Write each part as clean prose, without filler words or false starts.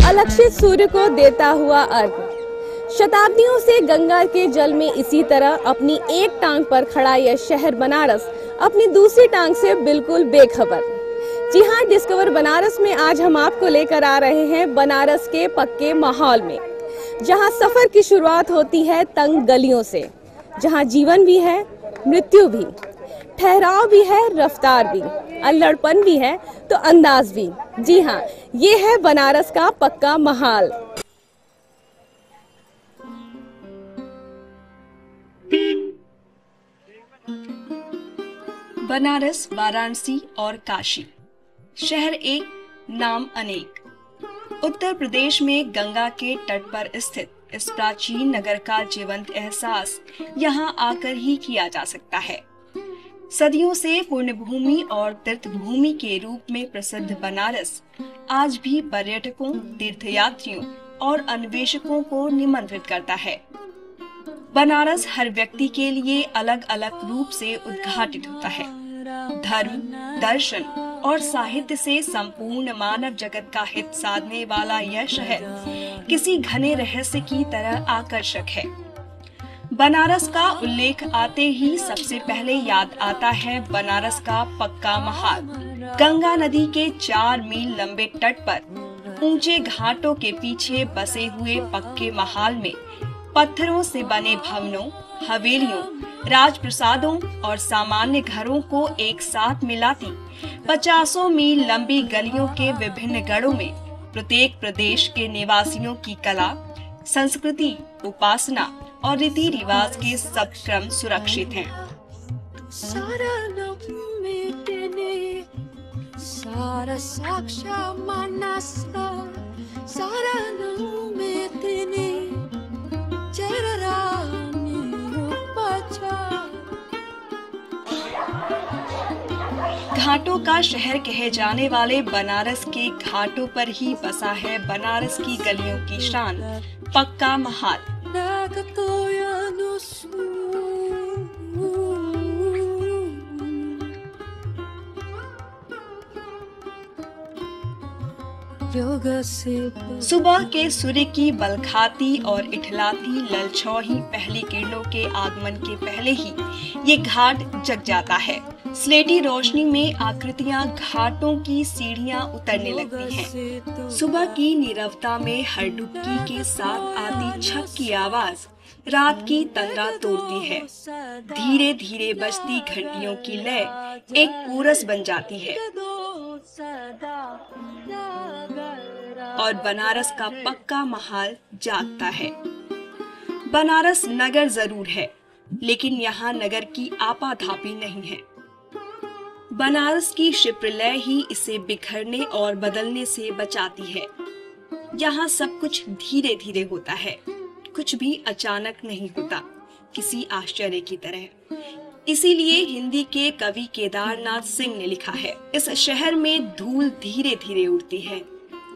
अलक्षित सूर्य को देता हुआ अर्घ। शताब्दियों से गंगा के जल में इसी तरह अपनी एक टांग पर खड़ा यह शहर बनारस अपनी दूसरी टांग से बिल्कुल बेखबर। जी हाँ, डिस्कवर बनारस में आज हम आपको लेकर आ रहे हैं बनारस के पक्के माहौल में, जहाँ सफर की शुरुआत होती है तंग गलियों से, जहाँ जीवन भी है, मृत्यु भी, ठहराव भी है, रफ्तार भी, अल्लड़पन भी है तो अंदाज भी। जी हाँ, ये है बनारस का पक्का महाल। बनारस, वाराणसी और काशी, शहर एक, नाम अनेक। उत्तर प्रदेश में गंगा के तट पर स्थित इस प्राचीन नगर का जीवंत एहसास यहाँ आकर ही किया जा सकता है। सदियों से पुण्यभूमि और तीर्थभूमि के रूप में प्रसिद्ध बनारस आज भी पर्यटकों, तीर्थयात्रियों और अन्वेषकों को निमंत्रित करता है। बनारस हर व्यक्ति के लिए अलग अलग रूप से उद्घाटित होता है। धर्म, दर्शन और साहित्य से संपूर्ण मानव जगत का हित साधने वाला यह शहर किसी घने रहस्य की तरह आकर्षक है। बनारस का उल्लेख आते ही सबसे पहले याद आता है बनारस का पक्का महाल। गंगा नदी के 4 मील लंबे तट पर ऊंचे घाटों के पीछे बसे हुए पक्के महाल में पत्थरों से बने भवनों, हवेलियों, राजप्रसादों और सामान्य घरों को एक साथ मिलाती 50 मील लंबी गलियों के विभिन्न गढ़ों में प्रत्येक प्रदेश के निवासियों की कला, संस्कृति, उपासना और रीति रिवाज के सब क्रम सुरक्षित हैं। घाटों का शहर कहे जाने वाले बनारस के घाटों पर ही बसा है बनारस की गलियों की शान, पक्का महाल। सुबह के सूर्य की बलखाती और इठलाती ललचौही पहली किरणों के आगमन के पहले ही ये घाट जग जाता है। स्लेटी रोशनी में आकृतियां घाटों की सीढ़ियां उतरने लगती हैं। सुबह की नीरवता में हर डुबकी के साथ आती छक की आवाज रात की तंद्रा तोड़ती है। धीरे धीरे बजती घंटियों की लय एक कोरस बन जाती है और बनारस का पक्का महाल जागता है। बनारस नगर जरूर है, लेकिन यहाँ नगर की आपाधापी नहीं है। बनारस की शिल्पलय ही इसे बिखरने और बदलने से बचाती है। यहाँ सब कुछ धीरे धीरे होता है, कुछ भी अचानक नहीं होता, किसी आश्चर्य की तरह। इसीलिए हिंदी के कवि केदारनाथ सिंह ने लिखा है, इस शहर में धूल धीरे धीरे उड़ती है,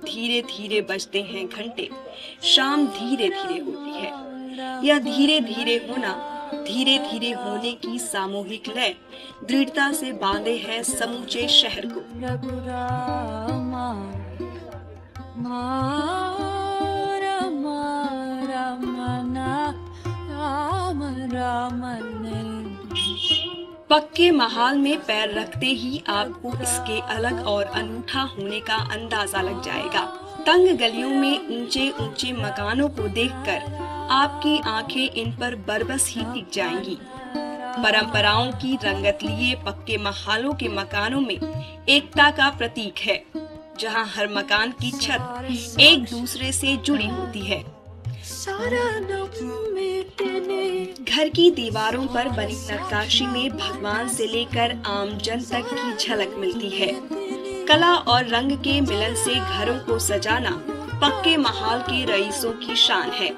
धीरे धीरे बजते हैं घंटे, शाम धीरे धीरे होती है। यह धीरे धीरे होना, धीरे धीरे होने की सामूहिक लय दृढ़ता से बांधे है समूचे शहर को। पक्के महाल में पैर रखते ही आपको इसके अलग और अनूठा होने का अंदाजा लग जाएगा। तंग गलियों में ऊंचे ऊंचे मकानों को देखकर आपकी आंखें इन पर बरबस ही टिक जाएंगी। परंपराओं की रंगत लिए पक्के महालों के मकानों में एकता का प्रतीक है, जहां हर मकान की छत एक दूसरे से जुड़ी होती है। घर की दीवारों पर बनी नक्काशी में भगवान से लेकर आम जन तक की झलक मिलती है। कला और रंग के मिलन से घरों को सजाना पक्के महाल के रईसों की शान है।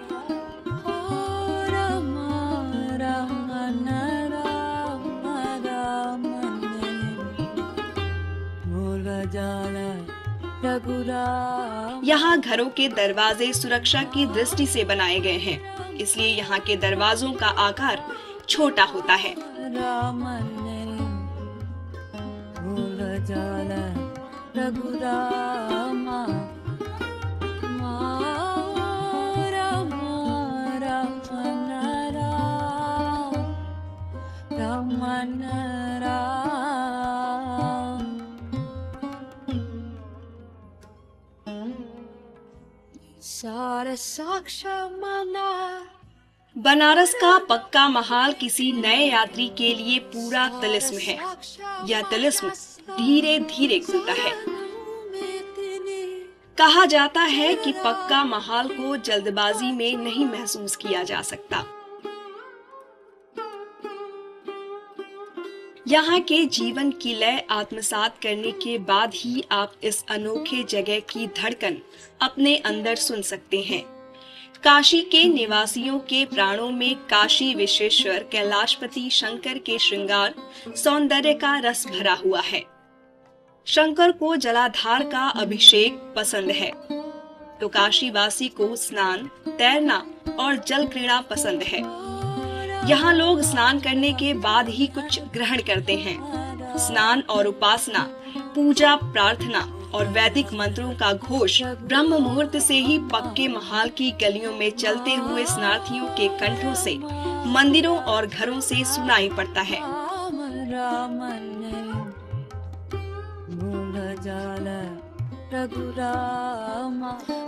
यहाँ घरों के दरवाजे सुरक्षा की दृष्टि से बनाए गए हैं, इसलिए यहाँ के दरवाजों का आकार छोटा होता है। बनारस का पक्का महाल किसी नए यात्री के लिए पूरा तिलिस्म है। यह तिलिस्म धीरे धीरे खुलता है। कहा जाता है कि पक्का महाल को जल्दबाजी में नहीं महसूस किया जा सकता। यहाँ के जीवन की लय आत्मसात करने के बाद ही आप इस अनोखे जगह की धड़कन अपने अंदर सुन सकते हैं। काशी के निवासियों के प्राणों में काशी विश्वेश्वर कैलाशपति शंकर के श्रृंगार सौंदर्य का रस भरा हुआ है। शंकर को जलाधार का अभिषेक पसंद है, तो काशी वासी को स्नान, तैरना और जल क्रीड़ा पसंद है। यहाँ लोग स्नान करने के बाद ही कुछ ग्रहण करते हैं। स्नान और उपासना, पूजा, प्रार्थना और वैदिक मंत्रों का घोष ब्रह्म मुहूर्त से ही पक्के महाल की गलियों में चलते हुए स्नार्थियों के कंठों से मंदिरों और घरों से सुनाई पड़ता है।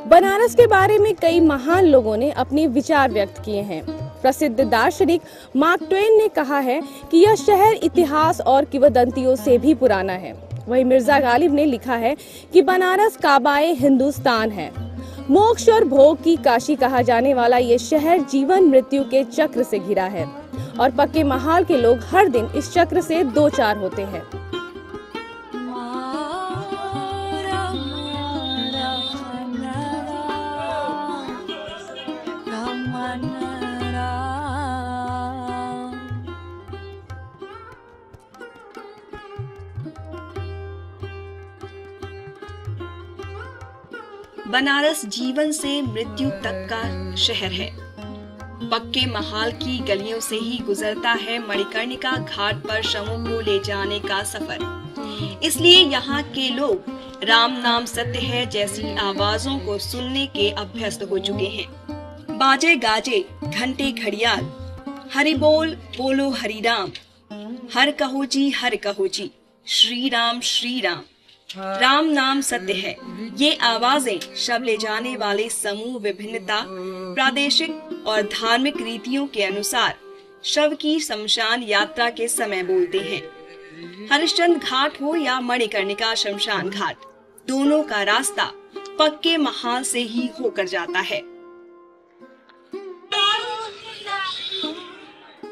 बनारस के बारे में कई महान लोगों ने अपने विचार व्यक्त किए हैं। प्रसिद्ध दार्शनिक मार्क ट्वेन ने कहा है कि यह शहर इतिहास और किंवदंतियों से भी पुराना है। वहीं मिर्जा गालिब ने लिखा है कि बनारस काबाए हिंदुस्तान है। मोक्ष और भोग की काशी कहा जाने वाला ये शहर जीवन मृत्यु के चक्र से घिरा है और पक्के महाल के लोग हर दिन इस चक्र से दो चार होते हैं। बनारस जीवन से मृत्यु तक का शहर है। पक्के महाल की गलियों से ही गुजरता है मणिकर्णिका घाट पर शवों को ले जाने का सफर। इसलिए यहाँ के लोग राम नाम सत्य है जैसी आवाजों को सुनने के अभ्यस्त हो चुके हैं। बाजे गाजे, घंटे घड़ियाल, हरि बोल बोलो हरि राम, हर कहो जी हर कहो जी, श्री राम श्री राम, राम नाम सत्य है। ये आवाजें शव ले जाने वाले समूह विभिन्नता, प्रादेशिक और धार्मिक रीतियों के अनुसार शव की शमशान यात्रा के समय बोलते हैं। हरिश्चंद्र घाट हो या मणिकर्णिका शमशान घाट, दोनों का रास्ता पक्के महाल से ही होकर जाता है।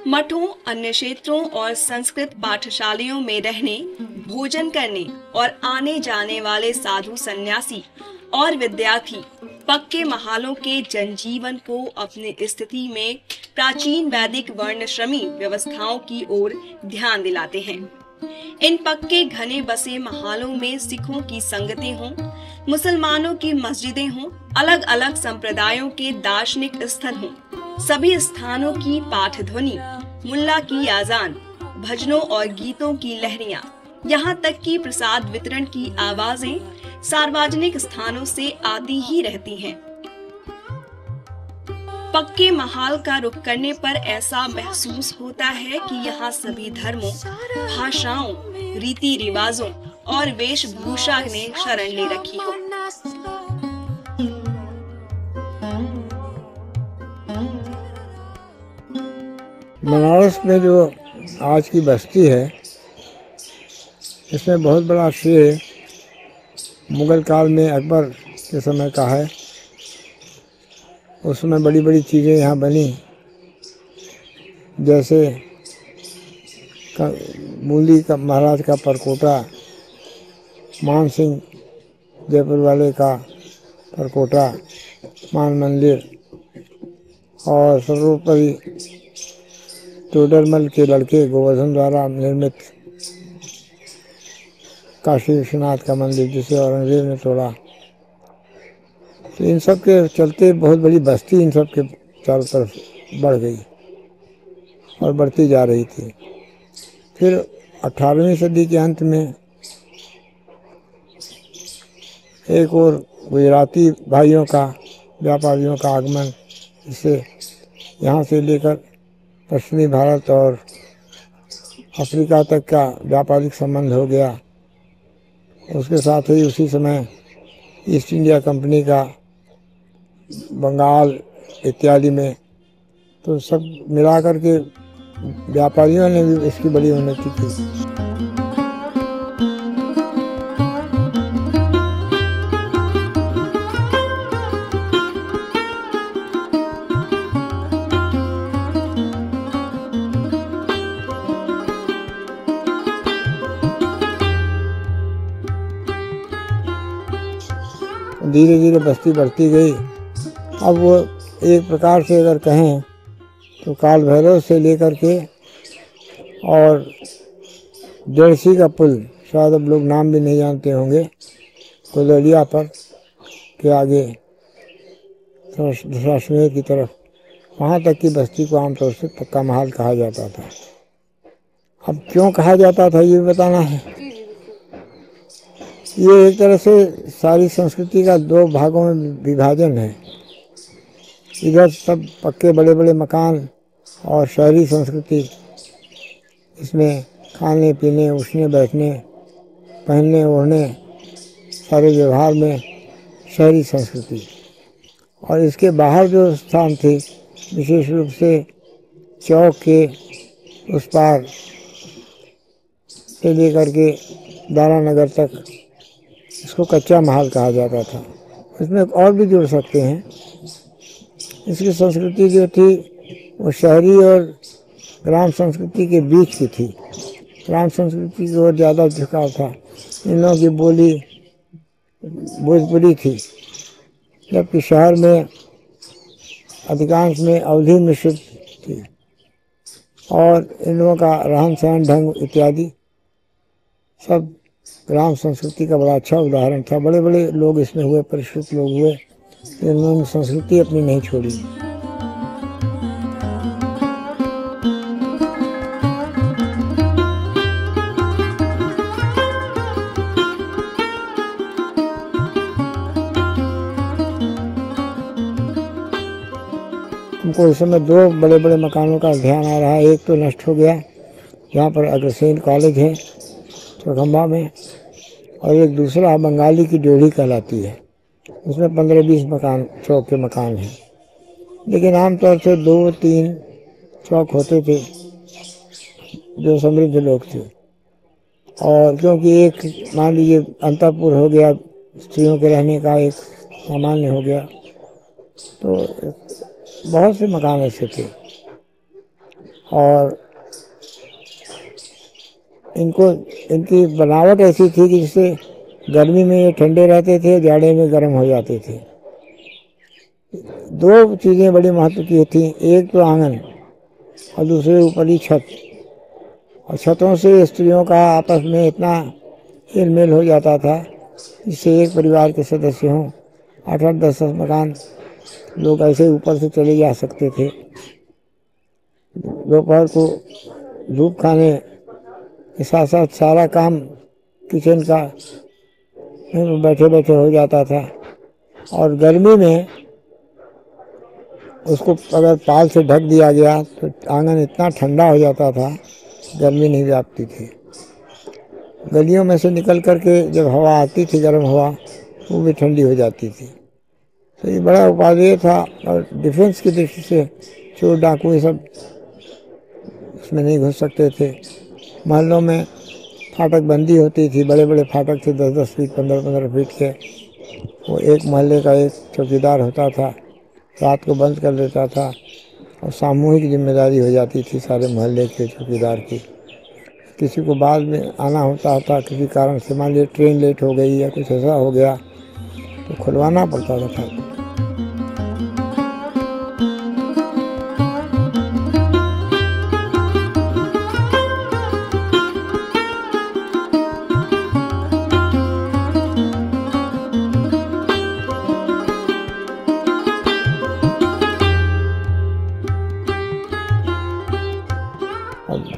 मठों, अन्य क्षेत्रों और संस्कृत पाठशालाओं में रहने, भोजन करने और आने जाने वाले साधु सन्यासी और विद्यार्थी पक्के महालों के जनजीवन को अपनी स्थिति में प्राचीन वैदिक वर्णश्रमी व्यवस्थाओं की ओर ध्यान दिलाते हैं। इन पक्के घने बसे महालों में सिखों की संगतें हों, मुसलमानों की मस्जिदें हों, अलग अलग संप्रदायों के दार्शनिक स्थल हों, सभी स्थानों की पाठ ध्वनि, मुल्ला की आजान, भजनों और गीतों की लहरियां, यहाँ तक कि प्रसाद वितरण की आवाजें सार्वजनिक स्थानों से आती ही रहती हैं। पक्के महाल का रुख करने पर ऐसा महसूस होता है कि यहाँ सभी धर्मों, भाषाओं, रीति रिवाजों और वेशभूषा ने शरण ले रखी हो। बनारस में जो आज की बस्ती है, इसमें बहुत बड़ा श्रेय मुगल काल में अकबर के समय का है। उस समय बड़ी बड़ी चीज़ें यहाँ बनी, जैसे बूंदी का महाराज का परकोटा, मान सिंह जयपुर वाले का परकोटा, मान मंदिर, और सर्वोपरि टोडरमल के लड़के गोवर्धन द्वारा निर्मित काशी विश्वनाथ का मंदिर, जिसे औरंगजेब ने तोड़ा। तो इन सब के चलते बहुत बड़ी बस्ती इन सब के चारों तरफ बढ़ गई और बढ़ती जा रही थी। फिर 18वीं सदी के अंत में एक और गुजराती भाइयों का, व्यापारियों का आगमन, इससे यहाँ से लेकर पश्चिमी भारत और अफ्रीका तक का व्यापारिक संबंध हो गया। उसके साथ ही उसी समय ईस्ट इंडिया कंपनी का बंगाल इत्यादि में, तो सब मिलाकर के व्यापारियों ने भी इसकी बड़ी उन्नति की। धीरे धीरे बस्ती बढ़ती गई। अब वो एक प्रकार से अगर कहें तो काल भैरव से लेकर के और जर्सी का पुल, शायद अब लोग नाम भी नहीं जानते होंगे, कोदलिया पर के आगे दशाश्वमेध की तरफ, वहाँ तक की बस्ती को आमतौर से पक्का महल कहा जाता था। अब क्यों कहा जाता था ये बताना है। ये एक तरह से सारी संस्कृति का दो भागों में विभाजन है। इधर सब पक्के बड़े बड़े मकान और शहरी संस्कृति, इसमें खाने पीने, उठने बैठने, पहनने ओढ़ने, सारे व्यवहार में शहरी संस्कृति। और इसके बाहर जो स्थान थे, विशेष रूप से चौक के उस पार से लेकर के दारानगर तक, इसको कच्चा महल कहा जाता था। इसमें और भी जुड़ सकते हैं। इसकी संस्कृति जो थी वो शहरी और ग्राम संस्कृति के बीच की थी। ग्राम संस्कृति की ओर ज़्यादा झुकाव था। इन लोगों की बोली भोजपुरी थी, जबकि शहर में अधिकांश में अवधी मिश्रित थी। और इन लोगों का रहन सहन ढंग इत्यादि सब ग्राम संस्कृति का बड़ा अच्छा उदाहरण था। बड़े बड़े लोग इसमें हुए, परिष्कृत लोग हुए, इन्होंने संस्कृति अपनी नहीं छोड़ी। हमको इस समय दो बड़े बड़े मकानों का ध्यान आ रहा है। एक तो नष्ट हो गया, जहाँ पर अग्रसेन कॉलेज है चौखंबा में, और एक दूसरा बंगाली की ड्योढ़ी कहलाती है। उसमें 15-20 मकान, चौक के मकान हैं। लेकिन आमतौर से 2-3 चौक होते थे जो समृद्ध लोग थे। और क्योंकि एक मान लीजिए अंतःपुर हो गया, स्त्रियों के रहने का एक सामान्य हो गया, तो बहुत से मकान ऐसे थे। और इनकी बनावट ऐसी थी कि जिससे गर्मी में ये ठंडे रहते थे, जाड़े में गर्म हो जाते थे। दो चीज़ें बड़ी महत्व की थी, एक तो आंगन और दूसरे ऊपरी छत। और छतों से स्त्रियों का आपस में इतना हिल मिल हो जाता था, जिससे एक परिवार के सदस्य हों, 8-8, 10-10 मकान लोग ऐसे ऊपर से चले जा सकते थे। दोपहर को धूप खाने के साथ साथ सारा काम किचन का बैठे बैठे हो जाता था। और गर्मी में उसको अगर पाल से ढक दिया गया तो आंगन इतना ठंडा हो जाता था, गर्मी नहीं व्यापती थी। गलियों में से निकल करके जब हवा आती थी, गर्म हवा, वो भी ठंडी हो जाती थी। तो ये बड़ा उपादेय था। और डिफेंस की दृष्टि से चोर डाकू ये सब उसमें नहीं घुस सकते थे। महलों में फाटक बंदी होती थी, बड़े बड़े फाटक थे 10-10 फीट 15-15 फीट के। वो एक महल्ले का एक चौकीदार होता था, रात को बंद कर देता था और सामूहिक जिम्मेदारी हो जाती थी सारे मोहल्ले के चौकीदार की। किसी को बाद में आना होता था, किसी कारण से मान लीजिए ट्रेन लेट हो गई या कुछ ऐसा हो गया तो खुलवाना पड़ता था।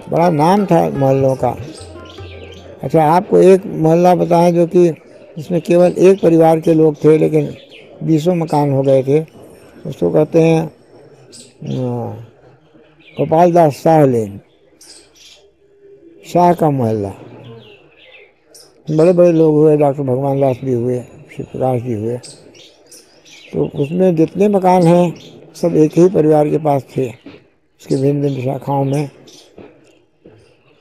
बड़ा नाम था मोहल्लों का। अच्छा, आपको एक मोहल्ला बताएं जो कि जिसमें केवल एक परिवार के लोग थे लेकिन 20 मकान हो गए थे। उसको कहते हैं गोपाल दास शाह लेन, शाह का मोहल्ला। बड़े बड़े लोग हुए, डॉक्टर भगवान दास भी हुए, शिव प्रकाश जी हुए। तो उसमें जितने मकान हैं सब एक ही परिवार के पास थे, उसके भिन्न भिन्न शाखाओं में।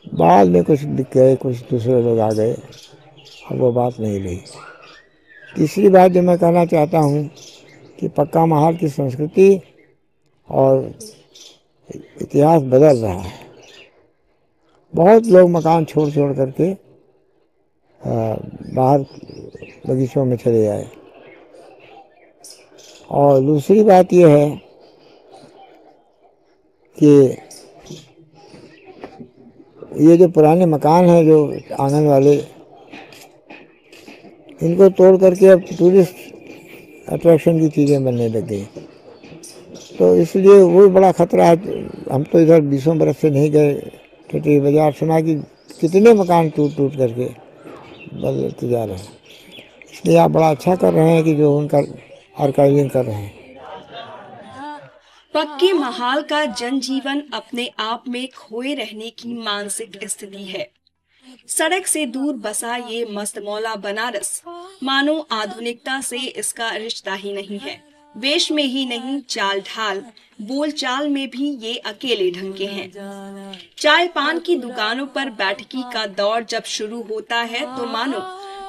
बाद में कुछ बिक गए, कुछ दूसरे लोग आ गए, अब वो बात नहीं रही। तीसरी बात जो मैं कहना चाहता हूँ कि पक्का महल की संस्कृति और इतिहास बदल रहा है। बहुत लोग मकान छोड़ छोड़ करके बाहर बगीचों में चले आए। और दूसरी बात यह है कि ये जो पुराने मकान हैं जो आंगन वाले, इनको तोड़ करके अब टूरिस्ट अट्रैक्शन की चीज़ें बनने लग गई। तो इसलिए वो बड़ा खतरा है। हम तो इधर 20 बरस से नहीं गए टिटरी बाजार, सुना कि कितने मकान टूट टूट करके बदलते जा रहे हैं। इसलिए आप बड़ा अच्छा कर रहे हैं कि जो उनका आर्काइविंग कर रहे हैं। पक्के महाल का जनजीवन अपने आप में खोए रहने की मानसिक स्थिति है। सड़क से दूर बसा ये मस्तमौला बनारस मानो आधुनिकता से इसका रिश्ता ही नहीं है। वेश में ही नहीं, चाल ढाल बोलचाल में भी ये अकेले ढंग के हैं। चाय पान की दुकानों पर बैठकी का दौर जब शुरू होता है तो मानो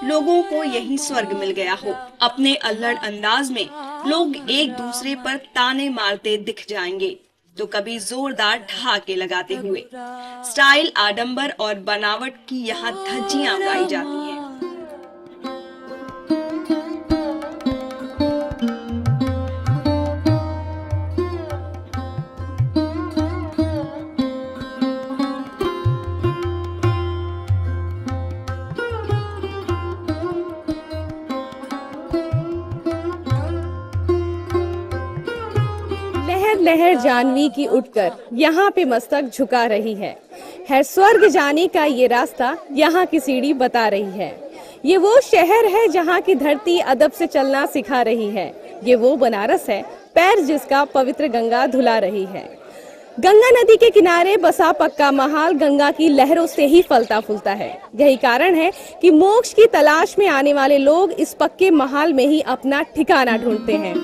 लोगों को यही स्वर्ग मिल गया हो। अपने अल्लड़ अंदाज में लोग एक दूसरे पर ताने मारते दिख जाएंगे, तो कभी जोरदार ठहाके लगाते हुए। स्टाइल, आडंबर और बनावट की यहाँ धज्जियां उड़ाई जाती हैं। लहर जानवी की उठकर यहाँ पे मस्तक झुका रही है स्वर्ग जाने का ये रास्ता यहाँ की सीढ़ी बता रही है। ये वो शहर है जहाँ की धरती अदब से चलना सिखा रही है। ये वो बनारस है पैर जिसका पवित्र गंगा धुला रही है। गंगा नदी के किनारे बसा पक्का महाल गंगा की लहरों से ही फलता फूलता है। यही कारण है कि मोक्ष की तलाश में आने वाले लोग इस पक्के महाल में ही अपना ठिकाना ढूंढते हैं।